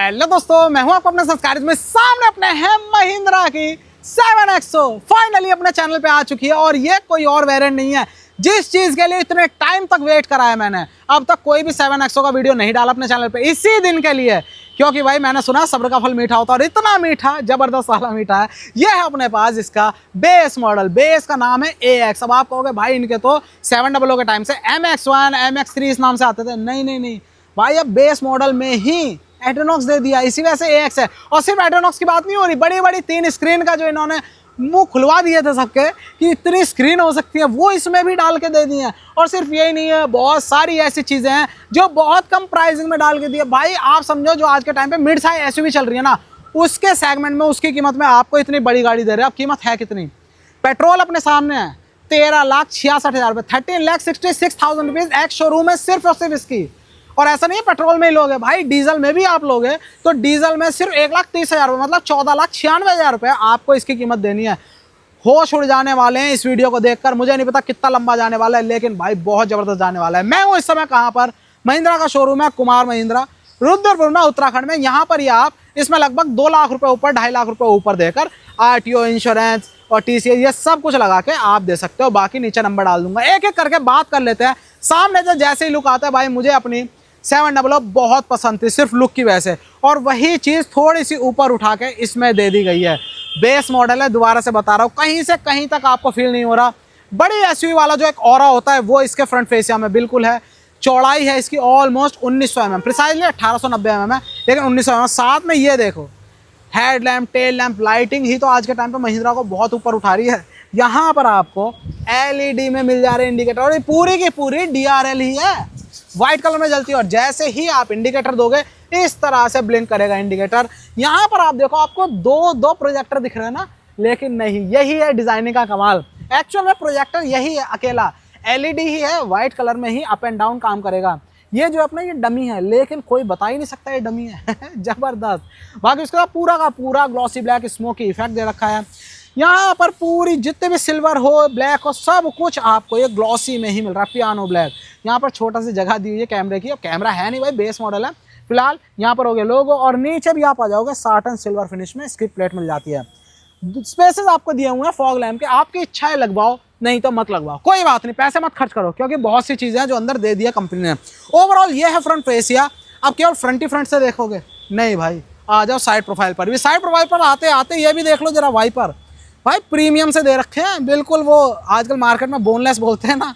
Hello दोस्तों, मैं हूं आपको अपने संस्कारित में सामने अपने हैं महिंद्रा की 7XO फाइनली अपने चैनल पे आ चुकी है। और ये कोई और वेरिएंट नहीं है जिस चीज के लिए इतने टाइम तक वेट करा है मैंने। अब तक कोई भी 7XO का वीडियो नहीं डाला अपने चैनल पे इसी दिन के लिए, क्योंकि भाई मैंने सुना सब्र का फल मीठा होता है और इतना मीठा, जबरदस्त वाला मीठा है। ये है अपने पास इसका बेस मॉडल, बेस का नाम है AX। अब आप कहोगे भाई इनके तो 700 के टाइम से MX1 MX3 इस नाम से आते थे। नहीं भाई, अब बेस मॉडल में ही एड्रेनॉक्स दे दिया, इसी वजह से AX है। और सिर्फ एड्रेनॉक्स की बात नहीं हो रही, बड़ी बड़ी 3 स्क्रीन का जो इन्होंने मुंह खुलवा दिए थे सबके कि इतनी स्क्रीन हो सकती है, वो इसमें भी डाल के दे दी है। और सिर्फ यही नहीं है, बहुत सारी ऐसी चीज़ें हैं जो बहुत कम प्राइसिंग में डाल के दी है। भाई आप समझो, जो आज के टाइम पे मिड साइज SUV चल रही है ना, उसके सेगमेंट में उसकी कीमत में आपको इतनी बड़ी गाड़ी दे रहे हैं। अब कीमत है कितनी? पेट्रोल अपने सामने है 13,66,000 रुपये, 13,66,000 रुपीज़ एक्स शोरूम है सिर्फ और सिर्फ इसकी। और ऐसा नहीं है पेट्रोल में ही लोगे भाई, डीजल में भी आप लोगे तो डीजल में सिर्फ 1,30,000 रुपये, मतलब 14,96,000 रुपये आपको इसकी कीमत देनी है। होश उड़ जाने वाले हैं इस वीडियो को देखकर। मुझे नहीं पता कितना लंबा जाने वाला है, लेकिन भाई बहुत ज़बरदस्त जाने वाला है। मैं हूँ इस समय कहाँ पर? महिंद्रा का शोरूम है कुमार महिंद्रा, रुद्रपुर में, उत्तराखंड में। यहाँ पर ही आप इसमें लगभग 2 लाख रुपये ऊपर, 2.5 लाख रुपये ऊपर देकर RTO, इंश्योरेंस और TCA ये सब कुछ लगा के आप दे सकते हो। बाकी नीचे नंबर डाल दूंगा, एक एक करके बात कर लेते हैं। सामने से जैसे ही लुक आता है भाई, मुझे अपनी 700 बहुत पसंद थी सिर्फ लुक की वजह से, और वही चीज़ थोड़ी सी ऊपर उठा के इसमें दे दी गई है। बेस मॉडल है, दोबारा से बता रहा हूँ, कहीं से कहीं तक आपको फील नहीं हो रहा। बड़ी SUV वाला जो एक ऑरा होता है वो इसके फ्रंट फेसिया में बिल्कुल है। चौड़ाई है इसकी ऑलमोस्ट 1900 mm, प्रिसाइजली 1890 mm है, लेकिन 1900 mm। साथ में ये देखो, head lamp, tail lamp, lighting ही तो आज के टाइम पे महिंद्रा को बहुत ऊपर उठा रही है। यहाँ पर आपको LED में मिल जा रहे इंडिकेटर, और ये पूरी की पूरी DRL ही है, व्हाइट कलर में जलती है। और जैसे ही आप इंडिकेटर दोगे इस तरह से ब्लिंक करेगा इंडिकेटर। यहाँ पर आप देखो, आपको दो प्रोजेक्टर दिख रहे हैं ना, लेकिन नहीं, यही है डिजाइनिंग का कमाल। एक्चुअल में प्रोजेक्टर यही है, अकेला LED ही है, व्हाइट कलर में ही अप एंड डाउन काम करेगा। ये जो अपना ये डमी है, लेकिन कोई बता ही नहीं सकता ये डमी है जबरदस्त। बाकी उसके बाद पूरा का पूरा ग्लॉसी ब्लैक स्मोकी इफेक्ट दे रखा है। यहाँ पर पूरी जितने भी सिल्वर हो, ब्लैक हो, सब कुछ आपको ये ग्लॉसी में ही मिल रहा है, पियानो ब्लैक। यहाँ पर छोटा सी जगह दी हुई है कैमरे की। अब कैमरा है नहीं भाई, बेस मॉडल है फिलहाल। यहाँ पर हो गया लोगो, और नीचे भी आप आ जाओगे साटन सिल्वर फिनिश में इसकी प्लेट मिल जाती है। स्पेसेस आपको दिए हुए हैं फॉग लैम्प के, आपकी इच्छा है लगवाओ, नहीं तो मत लगवाओ, कोई बात नहीं, पैसे मत खर्च करो, क्योंकि बहुत सी चीज़ें हैं जो अंदर दे दिया कंपनी ने। ओवरऑल ये है फ्रंट फेसिया। अब केवल फ्रंट ही फ्रंट से देखोगे नहीं भाई, आ जाओ साइड प्रोफाइल पर भी। साइड प्रोफाइल पर आते आते ये भी देख लो जरा, वाइपर भाई प्रीमियम से दे रखे हैं, बिल्कुल वो आजकल मार्केट में बोनलेस बोलते हैं ना,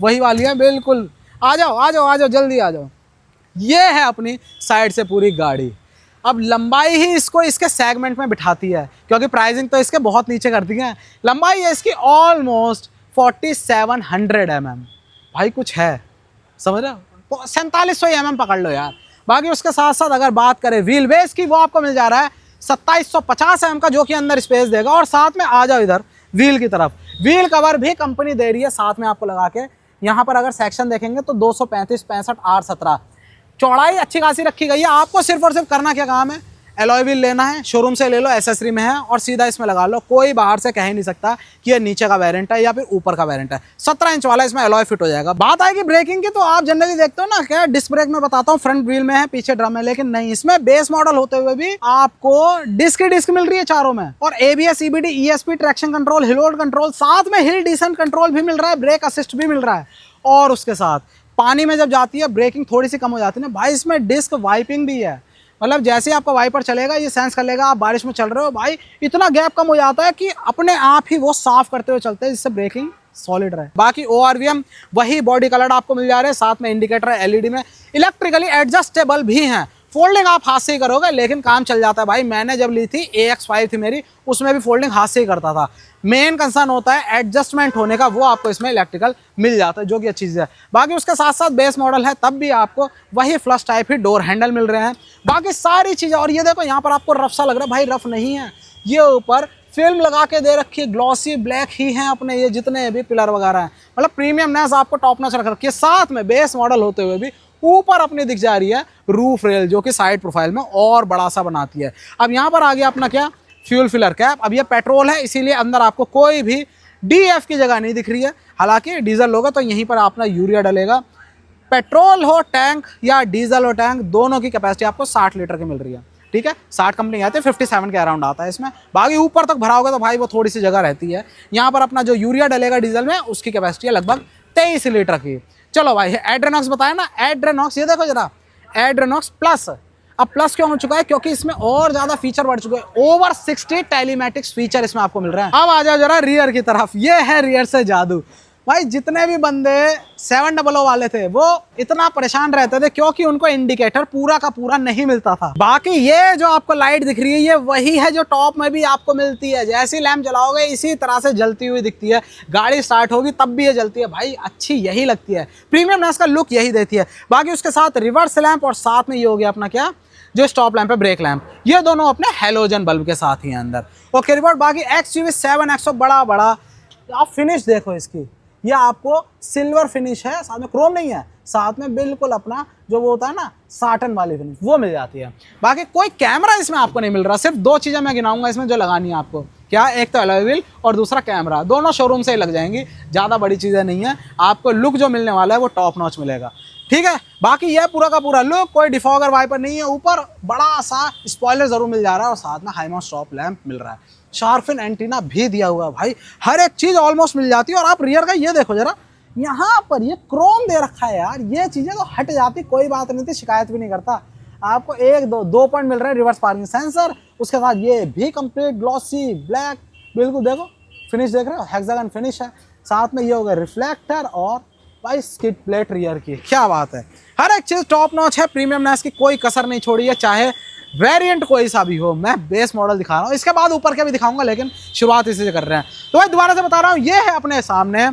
वही वाली है बिल्कुल। आ जाओ जल्दी आ जाओ। ये है अपनी साइड से पूरी गाड़ी। अब लंबाई ही इसको इसके सेगमेंट में बिठाती है, क्योंकि प्राइसिंग तो इसके बहुत नीचे कर दी है। लंबाई है इसकी ऑलमोस्ट 4700 mm। भाई कुछ है, समझ रहे हो? 4700 mm पकड़ लो यार। बाकी उसके साथ साथ अगर बात करें व्हील बेस की, वो आपको मिल जा रहा है 2750 mm का, जो कि अंदर स्पेस देगा। और साथ में आ जाओ इधर व्हील की तरफ, व्हील कवर भी कंपनी दे रही है साथ में आपको लगा के। यहाँ पर अगर सेक्शन देखेंगे तो 235, 65, 8, 17 चौड़ाई अच्छी खासी रखी गई है। आपको सिर्फ और सिर्फ करना क्या काम है, एलॉय व्हील लेना है, शोरूम से ले लो, एसेसरी में है, और सीधा इसमें लगा लो। कोई बाहर से कह ही नहीं सकता कि ये नीचे का वेरिएंट है या फिर ऊपर का वेरिएंट है। 17 इंच वाला इसमें एलॉय फिट हो जाएगा। बात आएगी ब्रेकिंग की, तो आप जनरली देखते हो ना, क्या डिस्क ब्रेक में बताता हूँ फ्रंट व्हील में है, पीछे ड्रम है, लेकिन नहीं, इसमें बेस मॉडल होते हुए भी आपको डिस्क ही डिस्क मिल रही है चारों में। और ABS, EBD, ESP, traction control, hill hold control, साथ में हिल डिसेंट कंट्रोल भी मिल रहा है, ब्रेक असिस्ट भी मिल रहा है। और उसके साथ पानी में जब जाती है ब्रेकिंग थोड़ी सी कम हो जाती है ना भाई, इसमें डिस्क वाइपिंग भी है। मतलब जैसे ही आपका वाइपर चलेगा ये सेंस कर लेगा आप बारिश में चल रहे हो भाई, इतना गैप कम हो जाता है कि अपने आप ही वो साफ करते हुए चलते हैं, जिससे ब्रेकिंग सॉलिड रहे। बाकी ORVM वही बॉडी कलर आपको मिल जा रहे हैं, साथ में इंडिकेटर है LED में, इलेक्ट्रिकली एडजस्टेबल भी हैं। फोल्डिंग आप हाथ से ही करोगे लेकिन काम चल जाता है भाई। मैंने जब ली थी AX5 थी मेरी, उसमें भी फोल्डिंग हाथ से ही करता था। मेन कंसर्न होता है एडजस्टमेंट होने का, वो आपको इसमें इलेक्ट्रिकल मिल जाता है, जो कि अच्छी चीज़ है। बाकी उसके साथ साथ बेस मॉडल है तब भी आपको वही फ्लश टाइप ही डोर हैंडल मिल रहे हैं, बाकी सारी चीज़ें। और ये देखो यहाँ पर आपको रफ सा लग रहा है भाई, रफ नहीं है, ये ऊपर फिल्म लगा के दे रखी है, ग्लॉसी ब्लैक ही है अपने ये जितने भी पिलर वगैरह हैं, मतलब प्रीमियमनेस आपको टॉप नॉच रख रखी है। साथ में बेस मॉडल होते हुए भी ऊपर अपनी दिख जा रही है रूफ रेल, जो कि साइड प्रोफाइल में और बड़ा सा बनाती है। अब यहाँ पर आ गया अपना क्या, फ्यूल फिलर कैप। अब ये पेट्रोल है, इसीलिए अंदर आपको कोई भी DF की जगह नहीं दिख रही है। हालांकि डीजल होगा तो यहीं पर अपना यूरिया डलेगा। पेट्रोल हो टैंक या डीजल हो टैंक, दोनों की कैपेसिटी आपको 60 लीटर की मिल रही है। ठीक है, 60 कंपनी आती है, 57 के अराउंड आता है इसमें। बाकी ऊपर तक भरा होगा तो भाई वो थोड़ी सी जगह रहती है। यहाँ पर अपना जो यूरिया डलेगा डीजल में, उसकी कैपेसिटी है लगभग 23 लीटर की। चलो भाई, एड्रेनॉक्स बताया ना, एड्रेनॉक्स ये देखो जरा, एड्रेनॉक्स प्लस। अब प्लस क्यों हो चुका है? क्योंकि इसमें और ज्यादा फीचर बढ़ चुके हैं। ओवर 60 टेलीमेटिक्स फीचर इसमें आपको मिल रहे हैं। अब आ जाओ जरा रियर की तरफ, ये है रियर से जादू। भाई जितने भी बंदे 700 वाले थे वो इतना परेशान रहते थे क्योंकि उनको इंडिकेटर पूरा का पूरा नहीं मिलता था। बाकी ये जो आपको लाइट दिख रही है, ये वही है जो टॉप में भी आपको मिलती है। जैसी लैंप जलाओगे इसी तरह से जलती हुई दिखती है। गाड़ी स्टार्ट होगी तब भी ये जलती है। भाई अच्छी यही लगती है, प्रीमियमनेस का लुक यही देती है। बाकी उसके साथ रिवर्स लैंप और साथ में ये हो गया अपना क्या, जो स्टॉप लैंप है, ब्रेक लैंप, ये दोनों अपने हेलोजन बल्ब के साथ ही हैं अंदर। Okay report. बाकी XUV 7XO बड़ा बड़ा, आप फिनिश देखो इसकी, ये आपको सिल्वर फिनिश है, साथ में क्रोम नहीं है, साथ में बिल्कुल अपना जो वो होता है ना साटन वाली फिनिश, वो मिल जाती है। बाकी कोई कैमरा इसमें आपको नहीं मिल रहा। सिर्फ 2 चीज़ें मैं गिनाऊंगा इसमें जो लगानी है आपको। क्या? एक तो अलॉय व्हील और दूसरा कैमरा। दोनों शोरूम से ही लग जाएंगी, ज़्यादा बड़ी चीज़ें नहीं है। आपको लुक जो मिलने वाला है वो टॉप नॉच मिलेगा। ठीक है, बाकी ये पूरा का पूरा लुक, कोई डिफॉगर वाइपर नहीं है। ऊपर बड़ा सा स्पॉइलर जरूर मिल जा रहा है और साथ में हाई माउंट स्टॉप लैंप मिल रहा है। शार्फिन एंटीना भी दिया हुआ है। भाई हर एक चीज़ ऑलमोस्ट मिल जाती है। और आप रियर का ये देखो जरा, यहाँ पर ये क्रोम दे रखा है यार। ये चीज़ें तो हट जाती, कोई बात नहीं थी, शिकायत भी नहीं करता। आपको 1-2 पॉइंट मिल रहे हैं। रिवर्स पार्किंग सेंसर, उसके साथ ये भी कंप्लीट ग्लॉसी ब्लैक, बिल्कुल देखो फिनिश देख रहे हो, हेक्सागन फिनिश है। साथ में ये हो गया रिफ्लेक्टर और भाई स्किड प्लेट रियर की। क्या बात है, हर एक चीज़ टॉप नॉच है। प्रीमियमनेस की कोई कसर नहीं छोड़ी है, चाहे वेरिएंट कोई सा भी हो। मैं बेस मॉडल दिखा रहा हूँ, इसके बाद ऊपर के भी दिखाऊंगा, लेकिन शुरुआत इसी से कर रहे हैं। तो भाई दोबारा से बता रहा हूँ, ये है अपने सामने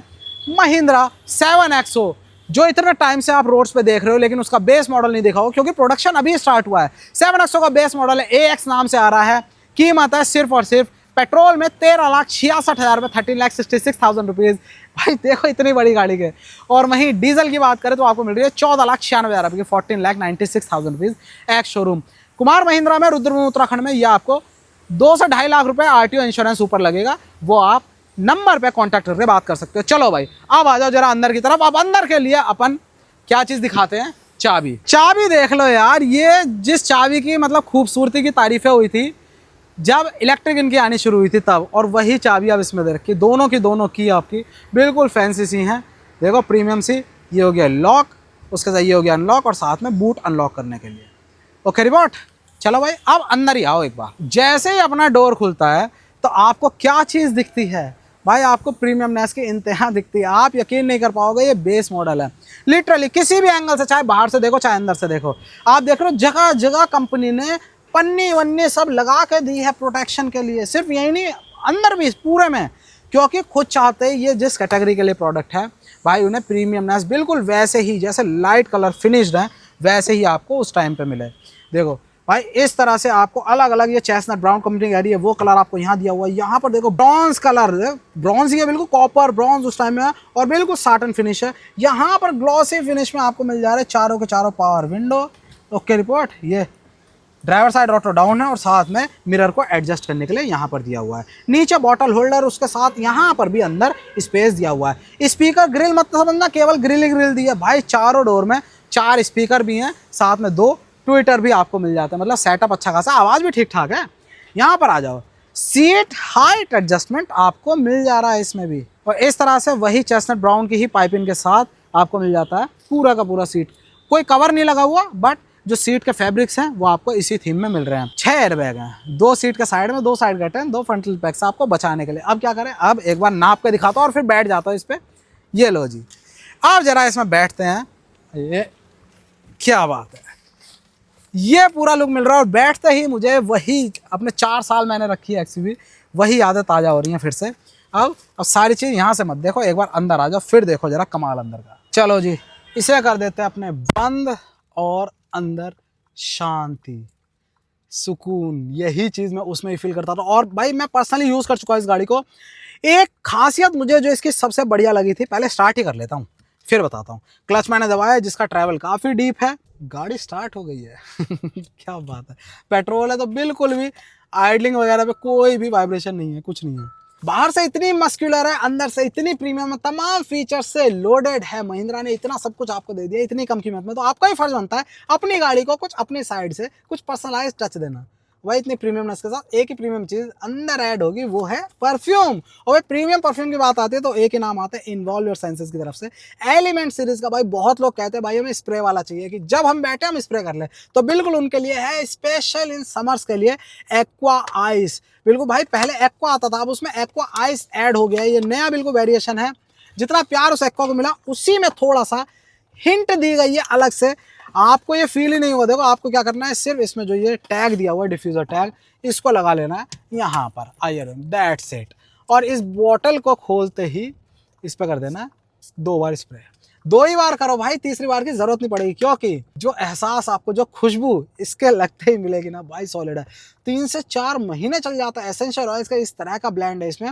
महिंद्रा 7XO, जो इतने टाइम से आप रोड्स पे देख रहे हो, लेकिन उसका बेस मॉडल नहीं देखा हो क्योंकि प्रोडक्शन अभी स्टार्ट हुआ है। 7XO का बेस मॉडल है, AX नाम से आ रहा है। कीमत है सिर्फ और सिर्फ पेट्रोल में 13,66,000 रुपये, 13,66,000 रुपीज़। भाई देखो इतनी बड़ी गाड़ी के। और वहीं डीजल की बात करें तो आपको मिल रही है 14,96,000 रुपये की, 14,96,000 rupees ex showroom. Kumar Mahindra में, रुद्रप्रयाग उत्तराखंड में, यह आपको 2 से 2.5 लाख रुपए RTO इंश्योरेंस ऊपर लगेगा। वो आप नंबर पे कांटेक्ट करके बात कर सकते हो। चलो भाई अब आ जाओ जरा अंदर की तरफ। अब अंदर के लिए अपन क्या चीज़ दिखाते हैं, चाबी। चाबी देख लो यार, ये जिस चाबी की मतलब खूबसूरती की तारीफें हुई थी जब इलेक्ट्रिक इनकी आनी शुरू हुई थी तब, और वही चाबी अब इसमें दे रखी। दोनों की आपकी बिल्कुल फैंसी सी हैं। देखो प्रीमियम सी। ये हो गया लॉक, उसके साथ ये हो गया अनलॉक, और साथ में बूट अनलॉक करने के लिए। Okay report. चलो भाई अब अंदर ही आओ एक बार। जैसे ही अपना डोर खुलता है तो आपको क्या चीज़ दिखती है भाई? आपको प्रीमियमनेस की इंतहा दिखती है। आप यकीन नहीं कर पाओगे, ये बेस मॉडल है लिटरली। किसी भी एंगल से, चाहे बाहर से देखो चाहे अंदर से देखो, आप देख रहे हो जगह जगह कंपनी ने पन्नी वन्नी सब लगा के दी है प्रोटेक्शन के लिए। सिर्फ यही नहीं, अंदर भी पूरे में, क्योंकि खुद चाहते हैं ये जिस कैटेगरी के लिए प्रोडक्ट है भाई, उन्हें प्रीमियमनेस बिल्कुल वैसे ही, जैसे लाइट कलर फिनिश्ड है वैसे ही आपको उस टाइम पे मिले। देखो भाई इस तरह से आपको अलग अलग, ये चेस्टनट ब्राउन कंपनी की गाड़ी है, वो कलर आपको यहाँ दिया हुआ है। यहाँ पर देखो ब्रॉन्ज कलर, ब्रॉन्ज ही है बिल्कुल, कॉपर ब्रॉन्ज उस टाइम में है, और बिल्कुल साटन फिनिश है। यहाँ पर ग्लॉसी फिनिश में आपको मिल जा रहे हैं चारों के चारों पावर विंडो। Okay report. ये ड्राइवर साइड ऑटो डाउन है, और साथ में मिरर को एडजस्ट करने के लिए यहाँ पर दिया हुआ है। नीचे बॉटल होल्डर, उसके साथ यहाँ पर भी अंदर स्पेस दिया हुआ है। स्पीकर ग्रिल मत समझना, केवल ग्रिल ही ग्रिल दी है भाई। चारों डोर में 4 स्पीकर भी हैं, साथ में 2 ट्विटर भी आपको मिल जाता है। मतलब सेटअप अच्छा खासा, आवाज़ भी ठीक ठाक है। यहाँ पर आ जाओ, सीट हाइट एडजस्टमेंट आपको मिल जा रहा है इसमें भी, और इस तरह से वही चेस्टनट ब्राउन की ही पाइपिंग के साथ आपको मिल जाता है पूरा का पूरा सीट। कोई कवर नहीं लगा हुआ, बट जो सीट के फैब्रिक्स हैं वो आपको इसी थीम में मिल रहे हैं। 6 एयरबैग हैं, 2 सीट के साइड में, 2 साइड गटे हैं, 2 फ्रंटल पैक्स आपको बचाने के लिए। अब क्या करें, अब एक बार नाप के दिखाता हूँ और फिर बैठ जाता हूँ इस पर। ये लो जी, अब जरा इसमें बैठते हैं। ये क्या बात है, ये पूरा लुक मिल रहा है। और बैठते ही मुझे वही अपने 4 साल मैंने रखी है XUV, वही यादें ताज़ा हो रही हैं फिर से। अब सारी चीज़ यहाँ से मत देखो, एक बार अंदर आ जाओ, फिर देखो जरा कमाल अंदर का। चलो जी, इसे कर देते हैं अपने बंद, और अंदर शांति, सुकून, यही चीज़ मैं उसमें ही फील करता था। और भाई मैं पर्सनली यूज़ कर चुका हूँ इस गाड़ी को। एक खासियत मुझे जो इसकी सबसे बढ़िया लगी थी, पहले स्टार्ट ही कर लेता हूँ फिर बताता हूँ। क्लच मैंने दबाया, जिसका ट्रैवल काफ़ी डीप है, गाड़ी स्टार्ट हो गई है। क्या बात है, पेट्रोल है तो बिल्कुल भी आइडलिंग वगैरह पे कोई भी वाइब्रेशन नहीं है, कुछ नहीं है। बाहर से इतनी मस्कुलर है, अंदर से इतनी प्रीमियम, तमाम फीचर्स से लोडेड है। महिंद्रा ने इतना सब कुछ आपको दे दिया इतनी कम कीमत में, तो आपका ही फर्ज बनता है अपनी गाड़ी को कुछ अपनी साइड से कुछ पर्सनलाइज टच देना। वही इतनी प्रीमियमनेस के साथ एक ही प्रीमियम चीज अंदर ऐड होगी, वो है परफ्यूम। और भाई प्रीमियम परफ्यूम की बात आती है तो एक ही नाम आता है इन्वॉल्व योर सेंसेस की तरफ से, एलिमेंट सीरीज का। भाई बहुत लोग कहते हैं भाई हमें स्प्रे वाला चाहिए कि जब हम बैठे हम स्प्रे कर ले, तो बिल्कुल उनके लिए है स्पेशल इन समर्स के लिए एक्वा आइस। बिल्कुल भाई पहले एक्वा आता था, अब उसमें एक्वा आइस ऐड हो गया है। ये नया बिल्कुल वेरिएशन है। जितना प्यार उस एक्वा को मिला उसी में थोड़ा सा हिंट दी गई है अलग से, आपको ये फील ही नहीं होगा। देखो आपको क्या करना है, सिर्फ इसमें जो ये टैग दिया हुआ है डिफ्यूजर टैग, इसको लगा लेना है यहाँ पर, आयर दैट्स इट। और इस बॉटल को खोलते ही इस पर कर देना है 2 बार स्प्रे। 2 ही बार करो भाई, तीसरी बार की जरूरत नहीं पड़ेगी, क्योंकि जो एहसास आपको, जो खुशबू इसके लगते ही मिलेगी ना भाई, सॉलिड है। 3 से 4 महीने चल जाता है। एसेंशियल ऑयल्स का इस तरह का ब्लेंड है इसमें,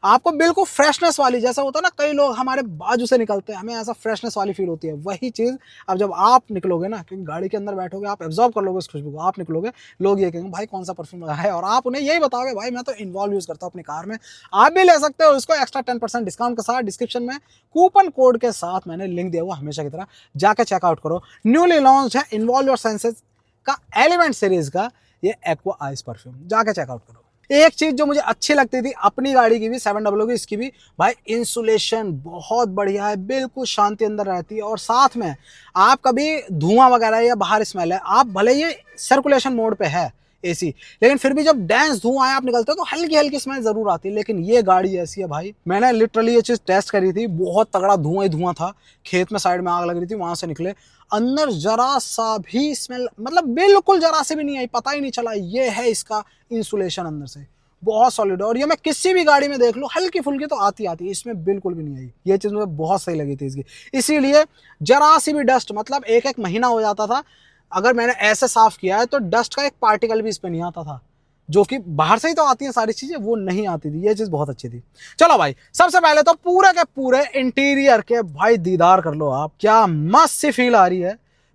आपको बिल्कुल फ्रेशनेस वाली, जैसा होता है ना कई लोग हमारे बाजू से निकलते हैं, हमें ऐसा फ्रेशनेस वाली फील होती है, वही चीज़ अब जब आप निकलोगे ना, क्योंकि गाड़ी के अंदर बैठोगे आप एब्जॉर्ब कर लोगे उस खुशबू को, आप निकलोगे लोग ये कहेंगे भाई कौन सा परफ्यूम लगाया है, और आप उन्हें यही बताओगे भाई मैं तो इन्वॉल्व यूज़ करता हूँ अपनी कार में। आप भी ले सकते हो इसको एक्स्ट्रा 10% डिस्काउंट के साथ। डिस्क्रिप्शन में कूपन कोड के साथ मैंने लिंक दिया हुआ, हमेशा की तरह जाके चेकआउट करो। न्यूली लॉन्च है इन्वॉल्व योर सेंसेस का एलिमेंट सीरीज का ये एक्वा आइस परफ्यूम, जाके चेकआउट करो। एक चीज जो मुझे अच्छी लगती थी अपनी गाड़ी की भी, 700 की, इसकी भी भाई इंसुलेशन बहुत बढ़िया है, बिल्कुल शांति अंदर रहती है। और साथ में आप कभी धुआं वगैरह या बाहर स्मेल है, आप भले ये सर्कुलेशन मोड पे है एसी, लेकिन फिर भी जब डेंस धुआं आप निकलते हो तो हल्की हल्की स्मेल जरूर आती है। लेकिन ये गाड़ी ऐसी है भाई, मैंने लिटरली ये चीज टेस्ट करी थी, बहुत तगड़ा धुआं ही धुआं था। खेत में साइड में आग लग रही थी, वहां से निकले, अंदर जरा सा भी स्मेल, मतलब बिल्कुल जरा से भी नहीं आई, पता ही नहीं चला। ये है इसका इंसुलेशन अंदर से बहुत सॉलिड है। और ये मैं किसी भी गाड़ी में देख लूँ हल्की फुल्की तो आती है, इसमें बिल्कुल भी नहीं आई। ये चीज़ मुझे बहुत सही लगी थी इसकी, इसीलिए जरा सी भी डस्ट, मतलब एक महीना हो जाता था अगर मैंने ऐसे साफ किया है तो डस्ट का एक पार्टिकल भी इस पर नहीं आता था, जो कि बाहर से ही तो आती हैं सारी चीज़ें, वो नहीं आती थी। ये चीज़ बहुत अच्छी थी। चलो भाई सबसे पहले तो पूरे के पूरे इंटीरियर के भाई दीदार कर लो आप, क्या मस्त सी फील आ रही है।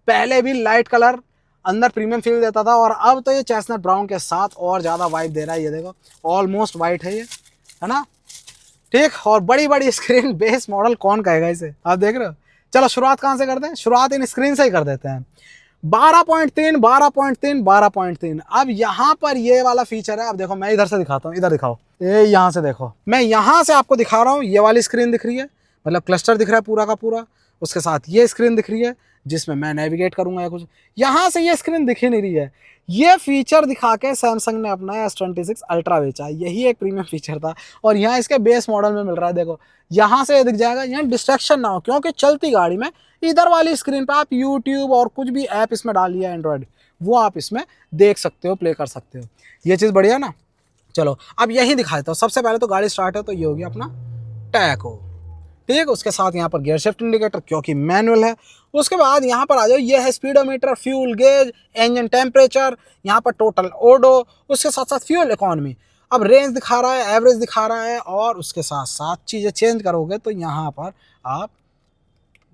पहले भी लाइट कलर अंदर प्रीमियम फील देता था, और अब तो ये चेस्टनट ब्राउन के साथ और ज़्यादा वाइब दे रहा है। ये देखो ऑलमोस्ट वाइट है ये, है ना, ठीक। और बड़ी बड़ी स्क्रीन, बेस मॉडल कौन कहेगा इसे, आप देख रहे हो। चलो शुरुआत कहाँ से करते हैं, शुरुआत इन स्क्रीन से ही कर देते हैं। 12.3 12.3 12.3। अब यहाँ पर ये वाला फीचर है। अब देखो मैं इधर से दिखाता हूँ, इधर दिखाओ, ये यहाँ से देखो, मैं यहाँ से आपको दिखा रहा हूँ। ये वाली स्क्रीन दिख रही है, मतलब क्लस्टर दिख रहा है पूरा का पूरा, उसके साथ ये स्क्रीन दिख रही है जिसमें मैं नेविगेट करूंगा या कुछ। यहाँ से ये स्क्रीन दिख ही नहीं रही है। ये फीचर दिखा के सैमसंग ने अपना S26 अल्ट्रा बेचा, यही एक प्रीमियम फीचर था, और यहाँ इसके बेस मॉडल में मिल रहा है। देखो यहाँ से ये दिख जाएगा, यहाँ डिस्ट्रैक्शन ना हो, क्योंकि चलती गाड़ी में इधर वाली स्क्रीन पर आप यूट्यूब और कुछ भी ऐप इसमें डालिए एंड्रॉयड, वो आप इसमें देख सकते हो, प्ले कर सकते हो। ये चीज़ बढ़िया ना। चलो अब यही दिखा देता हूँ। सबसे पहले तो गाड़ी स्टार्ट है तो ये होगी अपना टैको, ठीक। उसके साथ यहाँ पर गियर शिफ्ट इंडिकेटर क्योंकि मैनुअल है। उसके बाद यहाँ पर आ जाओ, ये है speedometer, fuel gauge, engine temperature, यहाँ पर टोटल ओडो, उसके साथ साथ फ्यूल इकोनॉमी। अब रेंज दिखा रहा है, एवरेज दिखा रहा है, और उसके साथ साथ चीज़ें चेंज करोगे तो यहाँ पर आप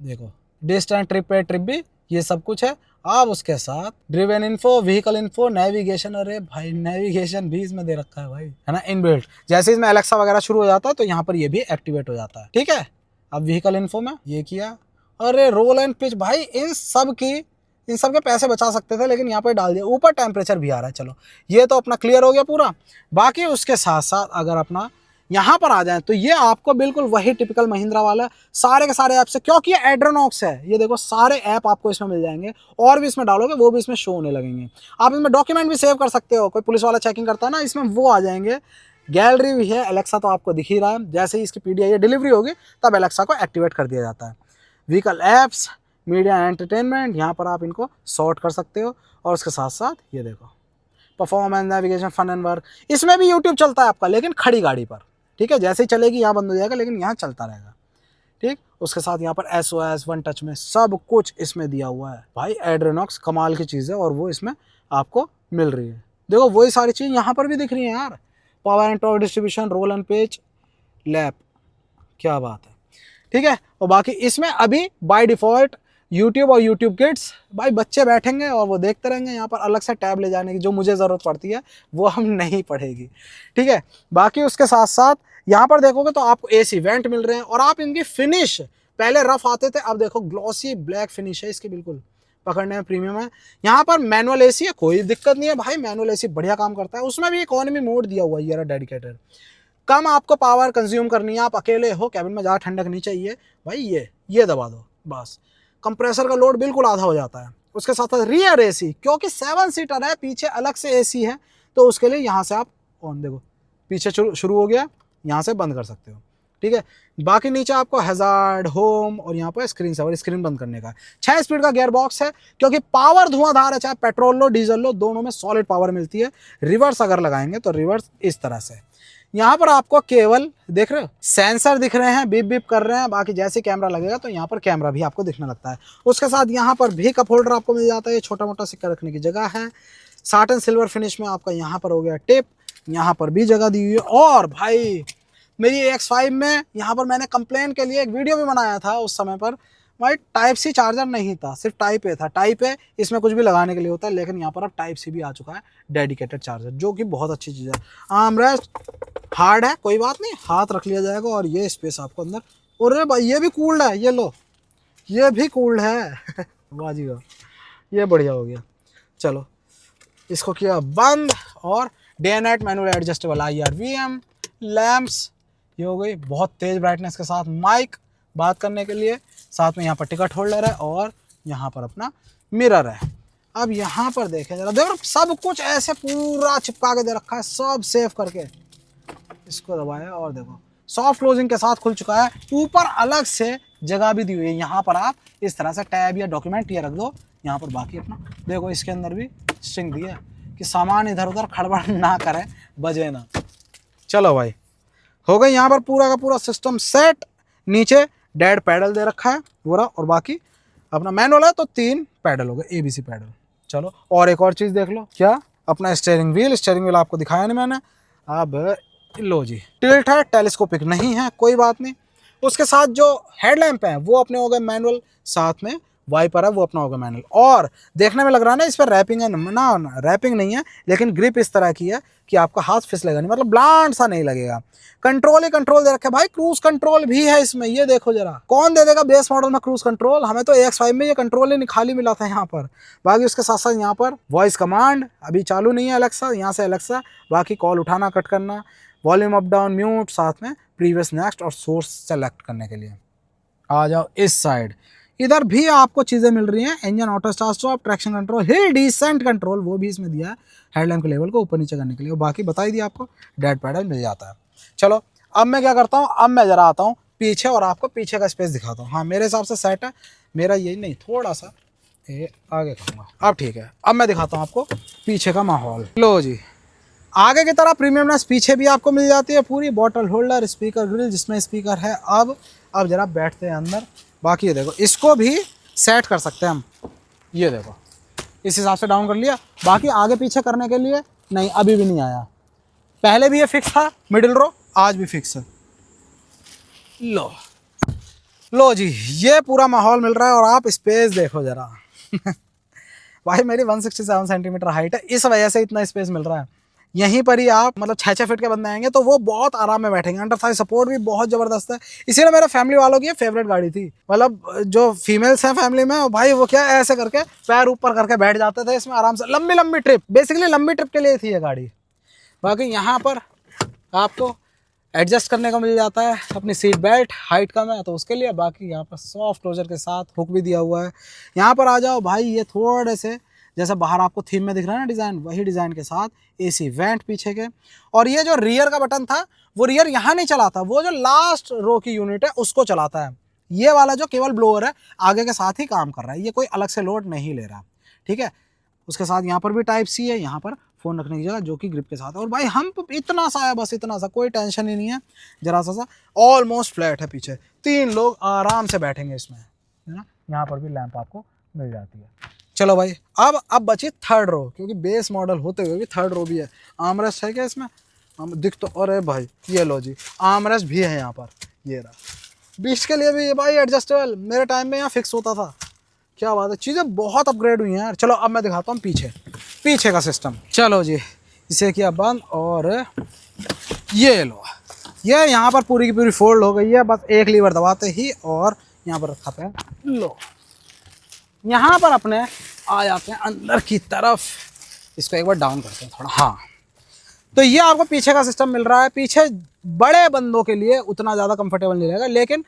देखो डिस्टेंस, ट्रिप पे ट्रिप भी, ये सब कुछ है। अब उसके साथ driven info, vehicle info, navigation, अरे भाई नेविगेशन भी इसमें दे रखा है भाई, है ना, इनबिल्ट। जैसे इसमें एलेक्सा वगैरह शुरू हो जाता है तो यहाँ पर ये भी एक्टिवेट हो जाता है, ठीक है। अब व्हीकल इन्फो में ये किया, अरे रोल एंड पिच, भाई इन सब के पैसे बचा सकते थे, लेकिन यहाँ पर डाल दिया। ऊपर टेम्परेचर भी आ रहा है, चलो ये तो अपना क्लियर हो गया पूरा। बाकी उसके साथ साथ अगर अपना यहाँ पर आ जाए तो ये आपको बिल्कुल वही टिपिकल महिंद्रा वाला सारे के सारे ऐप से, क्योंकि ये एड्रोनॉक्स है, ये देखो सारे ऐप आपको इसमें मिल जाएंगे, और भी इसमें डालोगे वो भी इसमें शो होने लगेंगे। आप इसमें डॉक्यूमेंट भी सेव कर सकते हो, कोई पुलिस वाला चेकिंग करता है ना, इसमें वो आ जाएंगे। गैलरी भी है, एलेक्सा तो आपको दिख ही रहा है, जैसे ही इसकी PDI डिलीवरी होगी तब एलेक्सा को एक्टिवेट कर दिया जाता है। व्हीकल ऐप्स, मीडिया एंटरटेनमेंट, यहाँ पर आप इनको सॉर्ट कर सकते हो। और उसके साथ साथ ये देखो performance, navigation, fun and work, इसमें भी यूट्यूब चलता है आपका, लेकिन खड़ी गाड़ी पर, ठीक है। जैसे ही चलेगी यहाँ बंद हो जाएगा, लेकिन यहाँ चलता रहेगा, ठीक। उसके साथ यहाँ पर SOS, वन टच में सब कुछ इसमें दिया हुआ है भाई। एड्रेनॉक्स कमाल की चीज़ है, और वो इसमें आपको मिल रही है। देखो वही सारी चीज़ यहाँ पर भी दिख रही है यार। Power and torque distribution, roll and page, lap, क्या बात है, ठीक है। और बाकी इसमें अभी बाय डिफ़ॉल्ट यूट्यूब और यूट्यूब किड्स, भाई बच्चे बैठेंगे और वो देखते रहेंगे। यहाँ पर अलग से टैब ले जाने की जो मुझे ज़रूरत पड़ती है वो हम नहीं पड़ेगी, ठीक है। बाकी उसके साथ साथ यहाँ पर देखोगे तो आपको एसी वेंट मिल रहे हैं और आप इनकी फिनिश, पहले रफ आते थे, अब देखो ग्लॉसी ब्लैक फिनिश है इसकी, बिल्कुल पकड़ने में प्रीमियम है। यहाँ पर मैनुअल एसी है, कोई दिक्कत नहीं है भाई, मैनुअल एसी बढ़िया काम करता है। उसमें भी इकोनॉमी मोड दिया हुआ है, ये डेडिकेटेड। कम आपको पावर कंज्यूम करनी है, आप अकेले हो, कैबिन में ज़्यादा ठंडक नहीं चाहिए भाई, ये दबा दो बस, कंप्रेसर का लोड बिल्कुल आधा हो जाता है। उसके साथ साथ रियर एसी, क्योंकि 7 सीटर है, पीछे अलग से एसी है, तो उसके लिए यहाँ से आप ऑन, देखो पीछे शुरू हो गया, यहाँ से बंद कर सकते हो, ठीक है। बाकी नीचे आपको हैजार्ड, होम और यहाँ पर स्क्रीन सेवर, स्क्रीन बंद करने का। 6 स्पीड का गियर बॉक्स है, क्योंकि पावर धुआंधार है, चाहे पेट्रोल लो डीजल लो, दोनों में सॉलिड पावर मिलती है। रिवर्स अगर लगाएंगे तो रिवर्स इस तरह से। यहाँ पर आपको केवल देख रहे हो सेंसर दिख रहे हैं, बीप बीप कर रहे हैं, बाकी जैसे कैमरा लगेगा तो यहाँ पर कैमरा भी आपको दिखने लगता है। उसके साथ यहाँ पर भी कप होल्डर आपको मिल जाता है, छोटा मोटा सिक्का रखने की जगह है। साटन सिल्वर फिनिश में आपका यहाँ पर हो गया टिप, यहाँ पर भी जगह दी हुई है। और भाई मेरी X5 में यहाँ पर मैंने कंप्लेन के लिए एक वीडियो भी बनाया था, उस समय पर भाई टाइप सी चार्जर नहीं था, सिर्फ टाइप ए था। टाइप ए इसमें कुछ भी लगाने के लिए होता है, लेकिन यहाँ पर अब टाइप सी भी आ चुका है, डेडिकेटेड चार्जर, जो कि बहुत अच्छी चीज़ है। आर्मरेस्ट हार्ड है, कोई बात नहीं, हाथ रख लिया जाएगा। और ये स्पेस आपको अंदर, और भाई ये भी कूल्ड है, ये लो, ये भी कूल्ड है बाजी वाह, ये बढ़िया हो गया। चलो इसको किया बंद, और day and night manual adjustable IRVM, lamps ये हो गई, बहुत तेज़ ब्राइटनेस के साथ माइक बात करने के लिए, साथ में यहाँ पर टिकट होल्डर है और यहाँ पर अपना मिरर है। अब यहाँ पर देखें जरा, देखो सब कुछ ऐसे पूरा चिपका के दे रखा है, सब सेव करके। इसको दबाया और देखो सॉफ्ट क्लोजिंग के साथ खुल चुका है। ऊपर अलग से जगह भी दी हुई है, यहाँ पर आप इस तरह से टैब या डॉक्यूमेंट ये रख दो, यहाँ पर बाकी अपना देखो, इसके अंदर भी स्ट्रिंग दी है कि सामान इधर उधर खड़बड़ ना करे, बजे ना। चलो भाई हो गई यहाँ पर पूरा का पूरा सिस्टम सेट। नीचे डेड पैडल दे रखा है पूरा, और बाकी अपना मैनुअल है तो 3 पैडल हो गए, ABC पैडल। चलो और एक और चीज़ देख लो, क्या अपना स्टीयरिंग व्हील आपको दिखाया नहीं मैंने। अब लो जी, टिल्ट है, टेलीस्कोपिक नहीं है, कोई बात नहीं। उसके साथ जो हेडलैम्प है वो अपने हो गए मैनुअल, साथ में वाइपर है वो अपना होगा मैनुअल। और देखने में लग रहा है ना इस पर रैपिंग है, ना रैपिंग नहीं है, लेकिन ग्रिप इस तरह की है कि आपका हाथ फिसलेगा नहीं, मतलब ब्लांड सा नहीं लगेगा। कंट्रोल ही कंट्रोल दे रखे भाई, क्रूज कंट्रोल भी है इसमें, ये देखो जरा, कौन दे देगा बेस मॉडल में क्रूज कंट्रोल, हमें तो AX5 में ये कंट्रोल ही खाली मिला था यहाँ पर। बाकी उसके साथ साथ यहाँ पर वॉइस कमांड अभी चालू नहीं है, अलेक्सा, यहाँ से अलेक्सा, बाकी कॉल उठाना कट करना, वॉल्यूम अप डाउन म्यूट, साथ में प्रीवियस नेक्स्ट और सोर्स सेलेक्ट करने के लिए। आ जाओ इस साइड, इधर भी आपको चीज़ें मिल रही हैं, engine auto start stop, traction control, hill descent control वो भी इसमें दिया है, हेडलैम्प के लेवल को ऊपर नीचे करने के लिए। बाकी बता ही दिया आपको, डेड पैडल मिल जाता है। चलो अब मैं क्या करता हूँ, अब मैं ज़रा आता हूँ पीछे और आपको पीछे का स्पेस दिखाता हूँ। हाँ मेरे हिसाब से सेट है, मेरा यही नहीं, थोड़ा सा ये आगे कहूँगा, अब ठीक है। अब मैं दिखाता हूँ आपको पीछे का माहौल। लो जी, आगे की तरह प्रीमियमनेस पीछे भी आपको मिल जाती है पूरी, बॉटल होल्डर, स्पीकर ग्रिल जिसमें स्पीकर है। अब जरा बैठते हैं अंदर। बाकी ये देखो, इसको भी सेट कर सकते हैं हम, ये देखो इस हिसाब से डाउन कर लिया। बाकी आगे पीछे करने के लिए नहीं, अभी भी नहीं आया, पहले भी ये फिक्स था मिडिल रो, आज भी फिक्स है। लो जी, ये पूरा माहौल मिल रहा है। और आप स्पेस देखो जरा भाई मेरी 167 सेंटीमीटर हाइट है, इस वजह से इतना स्पेस मिल रहा है। यहीं पर ही आप मतलब 6 फीट के बंदे आएंगे तो वो बहुत आराम में बैठेंगे। अंडर थाई सपोर्ट भी बहुत ज़बरदस्त है, इसीलिए मेरे फैमिली वालों की फेवरेट गाड़ी थी। मतलब जो फीमेल्स हैं फैमिली में भाई, वो क्या ऐसे करके पैर ऊपर करके बैठ जाते थे इसमें आराम से, लंबी लंबी ट्रिप, बेसिकली लंबी ट्रिप के लिए थी ये गाड़ी। बाकी यहाँ पर आपको एडजस्ट करने को मिल जाता है, अपनी सीट बेल्ट हाइट कम है तो उसके लिए। बाकी यहाँ पर सॉफ्ट क्लोजर के साथ हुक भी दिया हुआ है। यहाँ पर आ जाओ भाई, ये थोड़े से जैसे बाहर आपको थीम में दिख रहा है ना डिज़ाइन, वही डिज़ाइन के साथ AC वेंट पीछे के। और ये जो रियर का बटन था वो रियर यहाँ नहीं चलाता, वो जो लास्ट रो की यूनिट है उसको चलाता है। ये वाला जो केवल ब्लोअर है आगे के साथ ही काम कर रहा है, ये कोई अलग से लोड नहीं ले रहा, ठीक है। उसके साथ यहाँ पर भी टाइप C है, यहाँ पर फ़ोन रखने की जगह जो कि ग्रिप के साथ है। और भाई हम इतना सा है, बस इतना सा, कोई टेंशन ही नहीं है, जरा सा ऑलमोस्ट फ्लैट है पीछे, 3 लोग आराम से बैठेंगे इसमें, है ना। यहाँ पर भी लैंप आपको मिल जाती है। चलो भाई अब बची थर्ड रो, क्योंकि बेस मॉडल होते हुए भी थर्ड रो भी है। आर्मरेस्ट है क्या इसमें, दिख तो, अरे भाई ये लो जी, आर्मरेस्ट भी है यहाँ पर, ये रहा। बीच के लिए भी ये भाई एडजस्टेबल, मेरे टाइम में यहाँ फिक्स होता था। क्या बात है, चीज़ें बहुत अपग्रेड हुई हैं यार। चलो अब मैं दिखाता हूँ पीछे का सिस्टम। चलो जी, इसे किया बंद और ये लो, ये यहाँ पर पूरी की पूरी फोल्ड हो गई है, बस एक लीवर दबाते ही और यहाँ पर रखा है। लो यहाँ पर अपने आ जाते हैं अंदर की तरफ, इसको एक बार डाउन करते हैं थोड़ा। हाँ, तो ये आपको पीछे का सिस्टम मिल रहा है। पीछे बड़े बंदों के लिए उतना ज़्यादा कंफर्टेबल नहीं रहेगा, लेकिन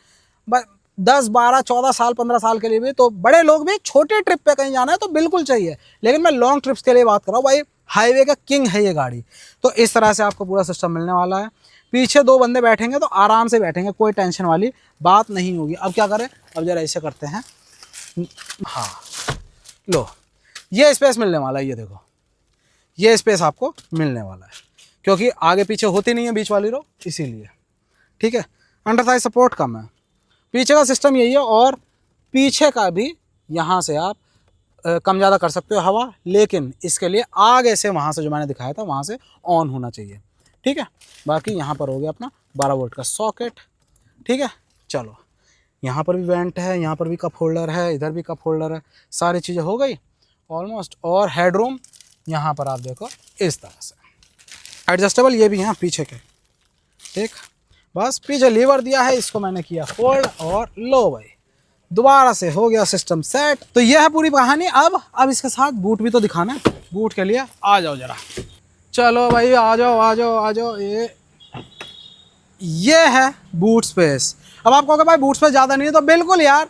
10, 12, 14 साल, 15 साल के लिए भी, तो बड़े लोग भी छोटे ट्रिप पे कहीं जाना है तो बिल्कुल चाहिए। लेकिन मैं लॉन्ग ट्रिप्स के लिए बात कर रहा हूँ भाई, हाईवे का किंग है ये गाड़ी। तो इस तरह से आपको पूरा सिस्टम मिलने वाला है। पीछे 2 बंदे बैठेंगे तो आराम से बैठेंगे, कोई टेंशन वाली बात नहीं होगी। अब क्या करें, अब जरा ऐसे करते हैं। हाँ लो, ये स्पेस मिलने वाला है, ये देखो ये स्पेस आपको मिलने वाला है, क्योंकि आगे पीछे होती नहीं है बीच वाली रो, इसीलिए। ठीक है, अंडर थाई सपोर्ट कम है। पीछे का सिस्टम यही है, और पीछे का भी यहाँ से आप कम ज़्यादा कर सकते हो हवा, लेकिन इसके लिए आगे से वहाँ से जो मैंने दिखाया था वहाँ से ऑन होना चाहिए। ठीक है, बाकी यहाँ पर हो गया अपना 12 वोल्ट का सॉकेट। ठीक है, चलो यहाँ पर भी वेंट है, यहाँ पर भी कप होल्डर है, इधर भी कप होल्डर है, सारी चीज़ें हो गई ऑलमोस्ट। और हेडरूम यहाँ पर आप देखो इस तरह से एडजस्टेबल, ये भी हैं पीछे के। ठीक, बस पीछे लीवर दिया है, इसको मैंने किया फोल्ड, और लो भाई दोबारा से हो गया सिस्टम सेट। तो यह है पूरी कहानी। अब इसके साथ बूट भी तो दिखाना है, बूट के लिए आ जाओ जरा। चलो भाई आ जाओ आ जाओ आ जाओ। ये है बूट स्पेस। अब आप कहोगे भाई बूट स्पेस ज़्यादा नहीं है, तो बिल्कुल यार,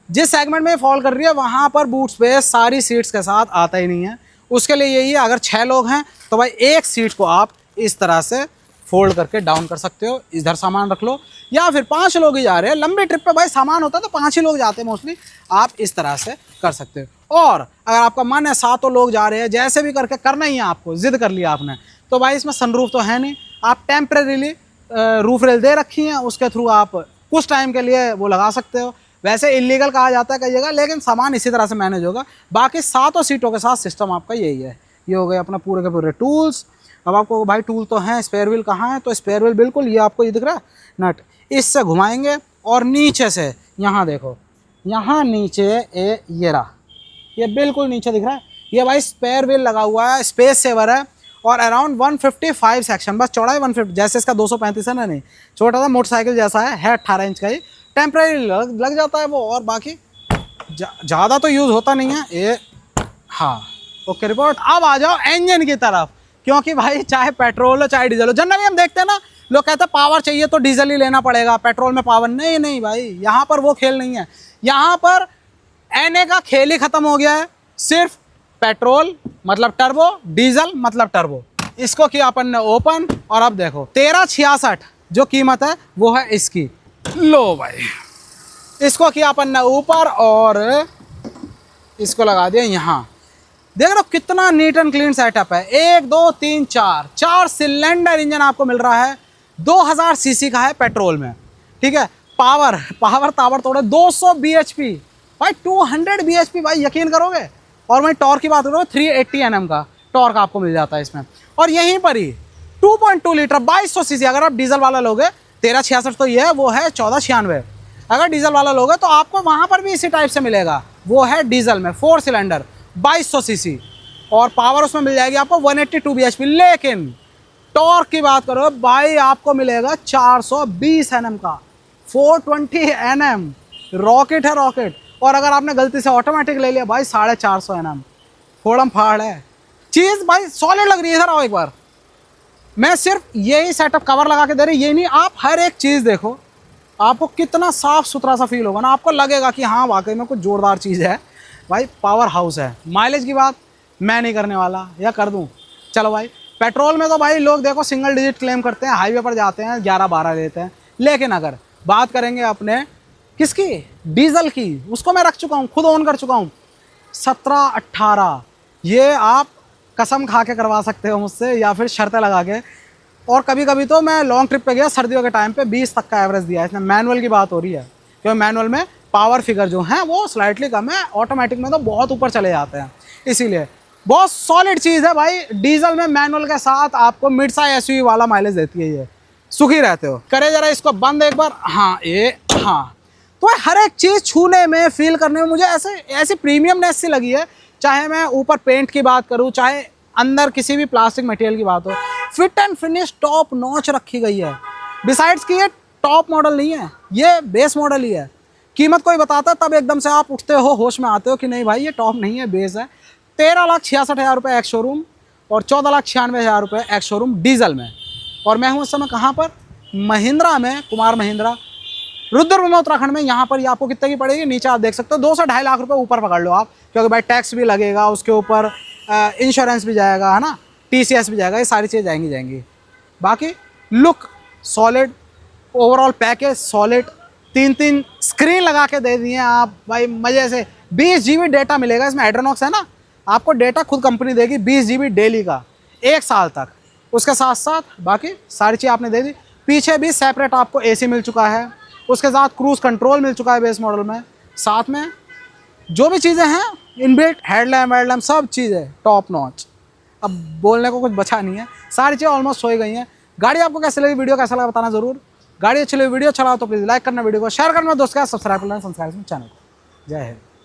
जिस सेगमेंट में फॉल कर रही है वहाँ पर बूट स्पेस सारी सीट्स के साथ आता ही नहीं है। उसके लिए यही है, अगर 6 लोग हैं तो भाई एक सीट को आप इस तरह से फोल्ड करके डाउन कर सकते हो, इधर सामान रख लो। या फिर 5 लोग ही जा रहे हैं, लंबी ट्रिप पे भाई सामान होता है तो 5 ही लोग जाते हैं मोस्टली, आप इस तरह से कर सकते हो। और अगर आपका मन है 7 लोग जा रहे हैं, जैसे भी करके करना ही है आपको, जिद कर लिया आपने, तो भाई इसमें सनरूफ तो है नहीं, आप टेम्परेरीली रूफ रेल दे रखी हैं, उसके थ्रू आप कुछ टाइम के लिए वो लगा सकते हो। वैसे इलीगल कहा जाता है कई जगह, लेकिन सामान इसी तरह से मैनेज होगा। बाकी 7 सीटों के साथ सिस्टम आपका यही है। ये हो गए अपना पूरे के पूरे टूल्स। अब आपको भाई टूल तो हैं, स्पेयर व्हील कहाँ है, तो स्पेयर व्हील बिल्कुल ये आपको ये दिख रहा है नट, इससे घुमाएंगे और नीचे से यहाँ देखो, यहाँ नीचे ये रहा, ये बिल्कुल नीचे दिख रहा है, ये भाई स्पेयर व्हील लगा हुआ है, स्पेस सेवर है। और अराउंड 155 सेक्शन, बस चौड़ाई 150, जैसे इसका 235 है ना, नहीं छोटा सा मोटरसाइकिल जैसा है 18 इंच का ही, टेम्परेरी लग जाता है वो, और बाकी ज़्यादा तो यूज़ होता नहीं है ये। हाँ ओके रिपोर्ट। अब आ जाओ इंजन की तरफ, क्योंकि भाई चाहे पेट्रोल हो चाहे डीजल हो, जनरली हम देखते हैं ना, लोग कहते हैं पावर चाहिए तो डीजल ही लेना पड़ेगा, पेट्रोल में पावर नहीं। नहीं भाई, यहाँ पर वो खेल नहीं है, यहाँ पर एनए का खेल ही खत्म हो गया है। सिर्फ पेट्रोल मतलब टर्बो, डीजल मतलब टर्बो। इसको किया अपन ने ओपन, और अब देखो 1366 जो कीमत है वो है इसकी। लो भाई, इसको किया अपन ने ऊपर और इसको लगा दिया यहाँ। देख रहे हो कितना नीट एंड क्लीन सेटअप है। 1 2 3 4 सिलेंडर इंजन आपको मिल रहा है, 2000 सीसी का है पेट्रोल में। ठीक है, पावर तावर तोड़े 200 bhp भाई, 200 bhp भाई, यकीन करोगे। और मैं टॉर्क की बात करूँ 380 Nm का टॉर्क आपको मिल जाता है इसमें। और यहीं पर ही 2.2 लीटर 2200 सीसी, अगर आप डीजल वाला लोगे 1366 तो ये है, वो है 1496। अगर डीजल वाला लोगे तो आपको वहाँ पर भी इसी टाइप से मिलेगा, वो है डीजल में 4 सिलेंडर 2200 सीसी, और पावर उसमें मिल जाएगी आपको 182 bhp। लेकिन टॉर्क की बात करो भाई, आपको मिलेगा 420 Nm का, 420 Nm रॉकेट है रॉकेट। और अगर आपने गलती से ऑटोमेटिक ले लिया भाई 450 Nm, फोड़म फाड़ है चीज़ भाई, सॉलिड लग रही है। इधर आओ एक बार, मैं सिर्फ यही सेटअप कवर लगा के दे रही, ये नहीं, आप हर एक चीज़ देखो, आपको कितना साफ सुथरा सा फील होगा ना, आपको लगेगा कि हाँ वाकई में कुछ जोरदार चीज़ है भाई, पावर हाउस है। माइलेज की बात मैं नहीं करने वाला, या कर दूं, चलो भाई। पेट्रोल में तो भाई लोग देखो सिंगल डिजिट क्लेम करते हैं, हाईवे पर जाते हैं 11-12 लेते हैं। लेकिन अगर बात करेंगे अपने किसकी, डीजल की, उसको मैं रख चुका हूँ, खुद ऑन कर चुका हूँ, 17-18। ये आप कसम खा के करवा सकते हो मुझसे, या फिर शर्तें लगा के। और कभी कभी तो मैं लॉन्ग ट्रिप पे गया सर्दियों के टाइम पे 20 तक का एवरेज दिया है इसने। मैनुअल की बात हो रही है, क्योंकि मैनुअल में पावर फिगर जो है वो स्लाइटली कम है, ऑटोमेटिक में तो बहुत ऊपर चले जाते हैं। इसीलिए बहुत सॉलिड चीज़ है भाई। डीजल में मैनुअल के साथ आपको मिड साइज एसयूवी वाला माइलेज देती है, ये सुखी रहते हो। करे जरा इसको बंद एक बार, हाँ ये हाँ। तो हर एक चीज़ छूने में फील करने में मुझे ऐसी प्रीमियमनेस सी लगी है। चाहे मैं ऊपर पेंट की बात करूँ, चाहे अंदर किसी भी प्लास्टिक मटेरियल की बात हो, fit and finish top notch रखी गई है। बिसाइड्स कि ये टॉप मॉडल नहीं है, ये बेस मॉडल ही है। कीमत कोई बताता है तब एकदम से आप उठते हो, होश में आते हो कि नहीं भाई ये टॉप नहीं है, बेस है। 13,66,000 रुपये एक्स शोरूम और 14,96,000 रुपये एक्स शोरूम डीजल में। और मैं हूँ इस समय कहाँ पर, महिंद्रा में, कुमार महिंद्रा, रुद्रप्रयाग में, उत्तराखंड में। यहाँ पर ये आपको कितने की पड़ेगी, नीचे आप देख सकते हो 2 से 2.5 लाख रुपए ऊपर पकड़ लो आप, क्योंकि भाई टैक्स भी लगेगा, उसके ऊपर इंश्योरेंस भी जाएगा, है ना, TCS भी जाएगा, ये सारी चीज़ें जाएंगी। बाकी look solid, overall package solid, 3 screen लगा के दे दिए आप भाई मज़े से। 20 GB डेटा मिलेगा इसमें, एड्रेनॉक्स है ना, आपको डेटा खुद कंपनी देगी 20 GB डेली का 1 साल तक। उसके साथ साथ बाकी सारी चीज़ आपने दे दी। पीछे भी सेपरेट आपको AC मिल चुका है, उसके साथ क्रूज़ कंट्रोल मिल चुका है बेस मॉडल में। साथ में जो भी चीज़ें हैं इनबिल्ट, हेडलैम्प वेडलैम्प सब चीज़ें टॉप नॉच। अब बोलने को कुछ बचा नहीं है, सारी चीज़ें ऑलमोस्ट हो ही गई हैं। गाड़ी आपको कैसे लगी, वीडियो कैसा लगा बताना ज़रूर। गाड़ी अच्छी लगी, वीडियो अच्छा लगा तो प्लीज़ लाइक करना, वीडियो को शेयर करना, दोस्त का सब्सक्राइब करना, चैनल को। जय हिंद।